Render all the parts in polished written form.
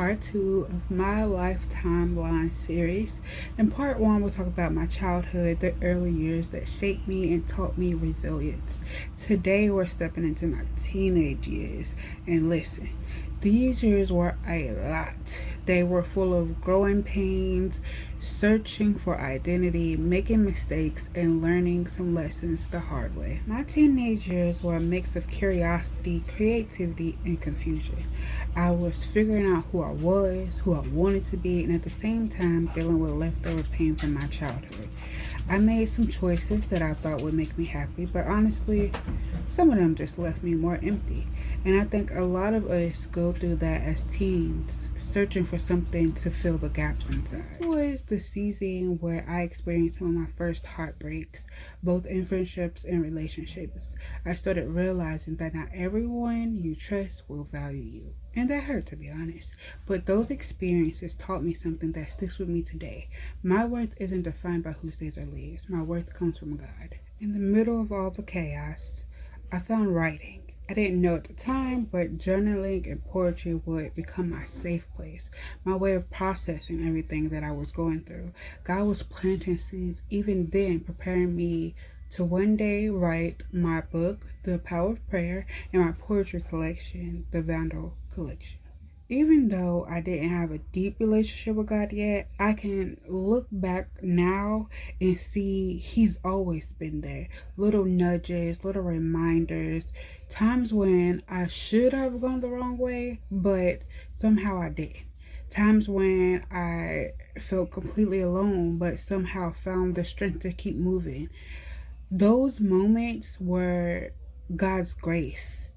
part 2 of my life timeline series. In part 1, we'll talk about my childhood, the early years that shaped me and taught me resilience. Today, we're stepping into my teenage years. And listen, these years were a lot. They were full of growing pains, searching for identity, making mistakes, and learning some lessons the hard way. My teenage years were a mix of curiosity, creativity, and confusion. I was figuring out who I was, who I wanted to be, and at the same time dealing with leftover pain from my childhood. I made some choices that I thought would make me happy, but honestly, some of them just left me more empty. And I think a lot of us go through that as teens, searching for something to fill the gaps inside. This was the season where I experienced some of my first heartbreaks, both in friendships and relationships. I started realizing that not everyone you trust will value you. And that hurt, to be honest. But those experiences taught me something that sticks with me today. My worth isn't defined by who stays or leaves. My worth comes from God. In the middle of all the chaos, I found writing. I didn't know at the time, but journaling and poetry would become my safe place, my way of processing everything that I was going through. God was planting seeds even then, preparing me to one day write my book, The Power of Prayer, and my poetry collection, The Vandal Collection. Even though I didn't have a deep relationship with God yet, I can look back now and see He's always been there. Little nudges, little reminders, times when I should have gone the wrong way, but somehow I didn't. Times when I felt completely alone, but somehow found the strength to keep moving. Those moments were God's grace,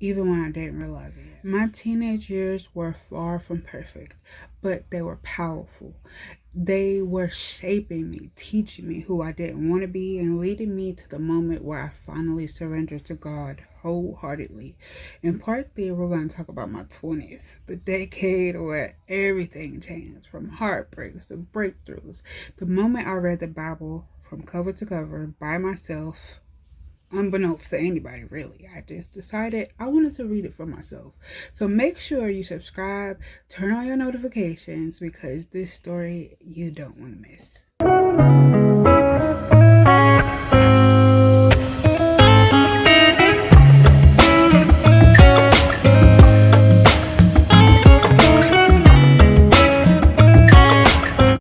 even when I didn't realize it. My teenage years were far from perfect, but they were powerful. They were shaping me, teaching me who I didn't want to be, and leading me to the moment where I finally surrendered to God wholeheartedly. In part 3, we're going to talk about my 20s, the decade where everything changed, from heartbreaks to breakthroughs. The moment I read the Bible from cover to cover by myself, unbeknownst to anybody really. I just decided I wanted to read it for myself. So make sure you subscribe, turn on your notifications, because this story you don't want to miss.